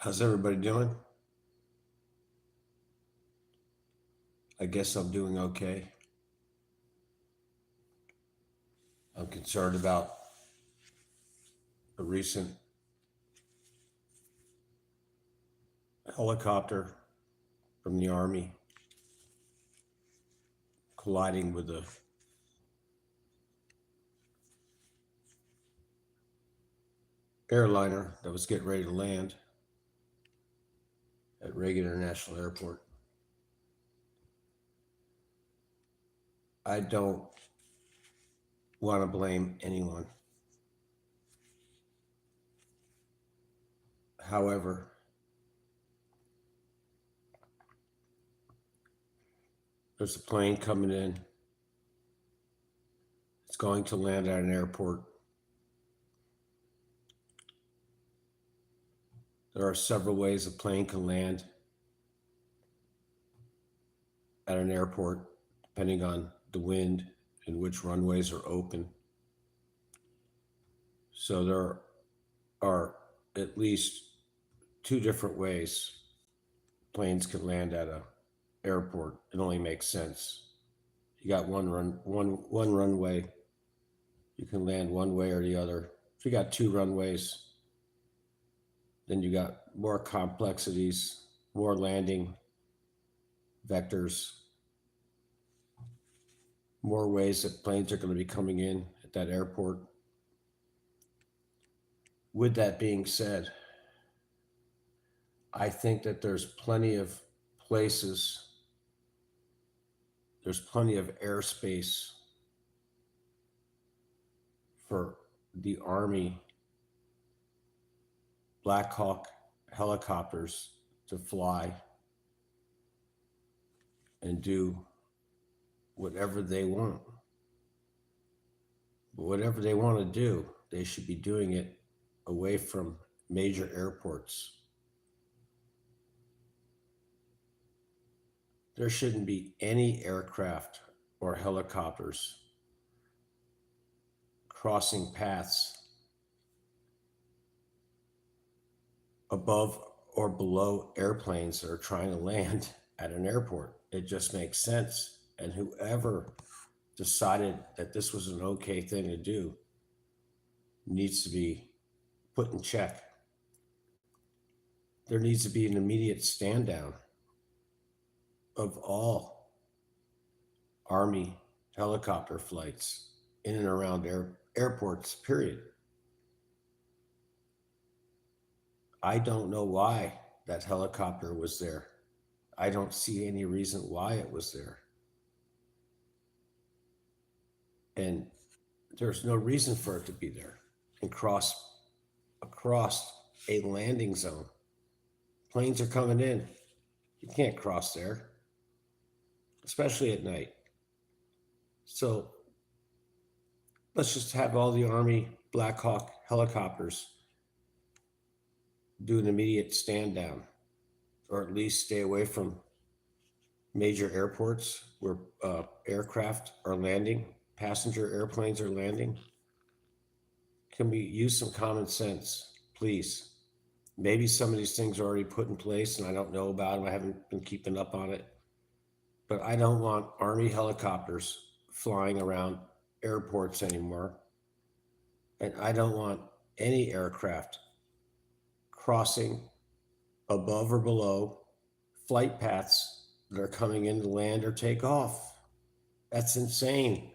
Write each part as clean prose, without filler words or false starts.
How's everybody doing? I guess I'm doing okay. I'm concerned about a recent helicopter from the Army colliding with a airliner that was getting ready to land at Reagan International Airport. I don't want to blame anyone. However, there's a plane coming in. It's going to land at an airport. There are several ways a plane can land at an airport, depending on the wind and which runways are open. So there are at least two different ways planes can land at a airport. It only makes sense. You got one runway. You can land one way or the other. If you got two runways, then you got more complexities, more landing vectors, more ways that planes are going to be coming in at that airport. With that being said, I think that there's plenty of places, there's plenty of airspace for the Army Black Hawk helicopters to fly and do whatever they want. But whatever they want to do, they should be doing it away from major airports. There shouldn't be any aircraft or helicopters crossing paths above or below airplanes that are trying to land at an airport. It just makes sense. And whoever decided that this was an okay thing to do needs to be put in check. There needs to be an immediate stand down of all Army helicopter flights in and around airports, period. I don't know why that helicopter was there. I don't see any reason why it was there. And there's no reason for it to be there and cross across a landing zone. Planes are coming in. You can't cross there, especially at night. So let's just have all the Army Black Hawk helicopters do an immediate stand down, or at least stay away from major airports where aircraft are landing, passenger airplanes are landing. Can we use some common sense, please? Maybe some of these things are already put in place and I don't know about them. I haven't been keeping up on it. But I don't want Army helicopters flying around airports anymore. And I don't want any aircraft crossing above or below flight paths that are coming in to land or take off. That's insane.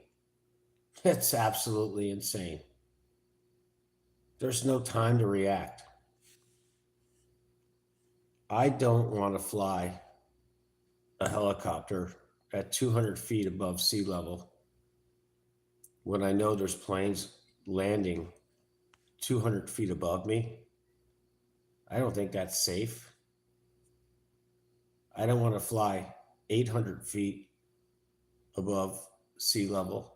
That's absolutely insane. There's no time to react. I don't want to fly a helicopter at 200 feet above sea level when I know there's planes landing 200 feet above me. I don't think that's safe. I don't want to fly 800 feet above sea level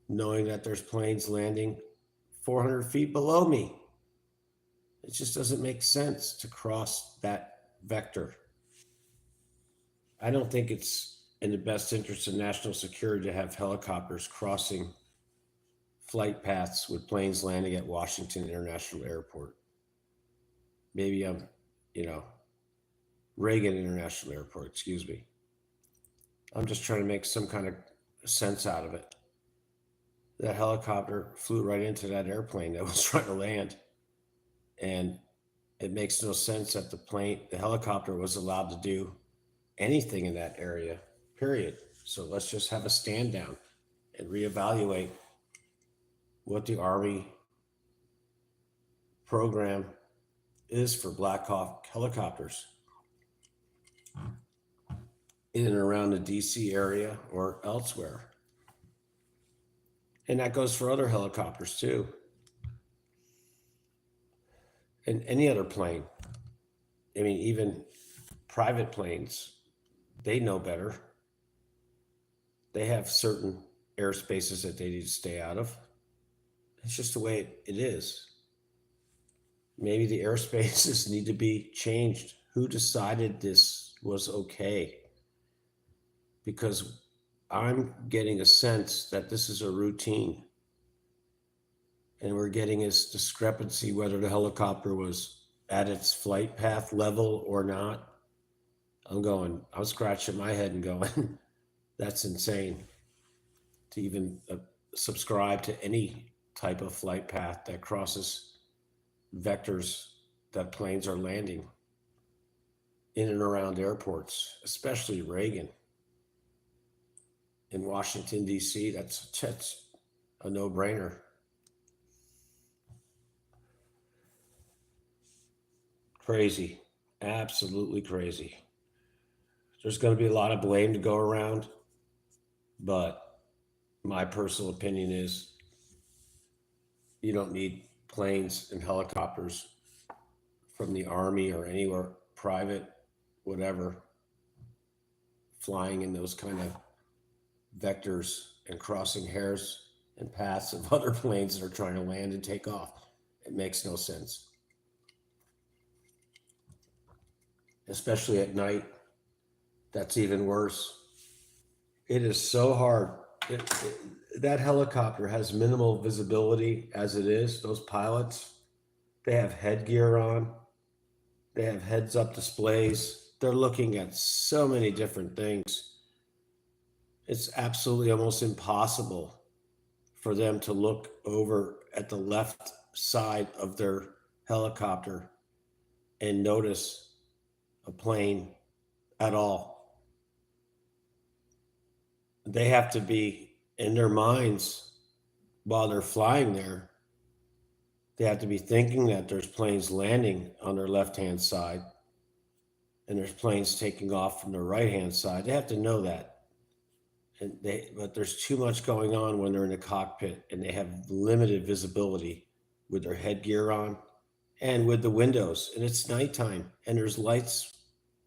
knowing that there's planes landing 400 feet below me. It just doesn't make sense to cross that vector. I don't think it's in the best interest of national security to have helicopters crossing flight paths with planes landing at Washington International Airport. maybe you know, Reagan International Airport, excuse me. I'm just trying to make some kind of sense out of it. That helicopter flew right into that airplane that was trying to land. And it makes no sense that the helicopter was allowed to do anything in that area, period. So let's just have a stand down and reevaluate what the Army program is for Black Hawk helicopters in and around the DC area or elsewhere. And that goes for other helicopters too. And any other plane. I mean, even private planes, they know better. They have certain airspaces that they need to stay out of. It's just the way it is. Maybe the airspaces need to be changed. Who decided this was okay? Because I'm getting a sense that this is a routine. And we're getting this discrepancy whether the helicopter was at its flight path level or not. I'm scratching my head and going, that's insane to even subscribe to any type of flight path that crosses vectors that planes are landing in and around airports, especially Reagan. In Washington, D.C., that's a no-brainer. Crazy. Absolutely crazy. There's going to be a lot of blame to go around, but my personal opinion is you don't need planes and helicopters from the Army or anywhere private, whatever, flying in those kind of vectors and crossing hairs and paths of other planes that are trying to land and take off. It makes no sense. Especially at night. That's even worse. It is so hard. That helicopter has minimal visibility as it is. Those pilots, they have headgear on. They have heads-up displays. They're looking at so many different things. It's absolutely almost impossible for them to look over at the left side of their helicopter and notice a plane at all. They have to be in their minds while they're flying there. They have to be thinking that there's planes landing on their left-hand side and there's planes taking off from their right-hand side. They have to know that. But there's too much going on when they're in the cockpit and they have limited visibility with their headgear on and with the windows. And it's nighttime and there's lights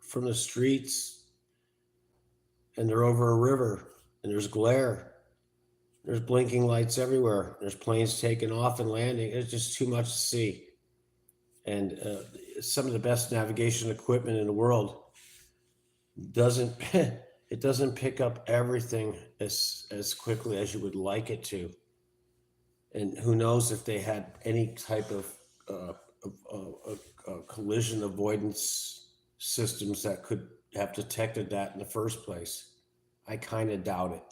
from the streets and they're over a river and there's glare. There's blinking lights everywhere. There's planes taking off and landing. It's just too much to see. And some of the best navigation equipment in the world doesn't it doesn't pick up everything as quickly as you would like it to. And who knows if they had any type of collision avoidance systems that could have detected that in the first place. I kind of doubt it.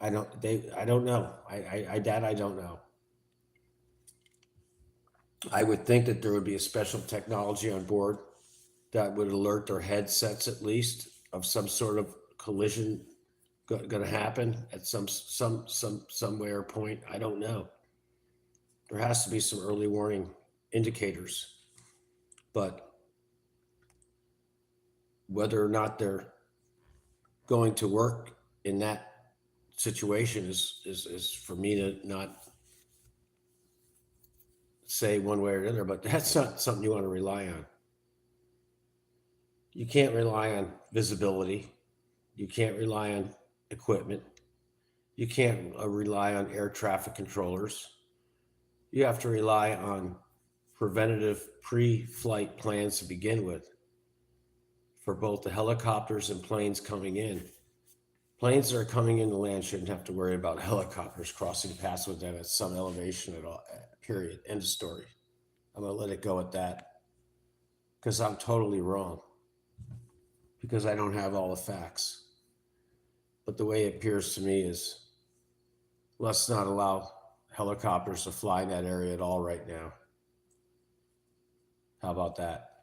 I don't know. I don't know. I would think that there would be a special technology on board that would alert their headsets at least of some sort of collision going to happen at somewhere point. I don't know. There has to be some early warning indicators, but whether or not they're going to work in that situation is for me to not say one way or the other, but that's not something you want to rely on. You can't rely on visibility. You can't rely on equipment. You can't rely on air traffic controllers. You have to rely on preventative pre-flight plans to begin with for both the helicopters and planes coming in. Planes that are coming in to land shouldn't have to worry about helicopters crossing paths with them at some elevation at all, period. End of story. I'm going to let it go at that. because I'm totally wrong, because I don't have all the facts. But the way it appears to me is let's not allow helicopters to fly in that area at all right now. How about that?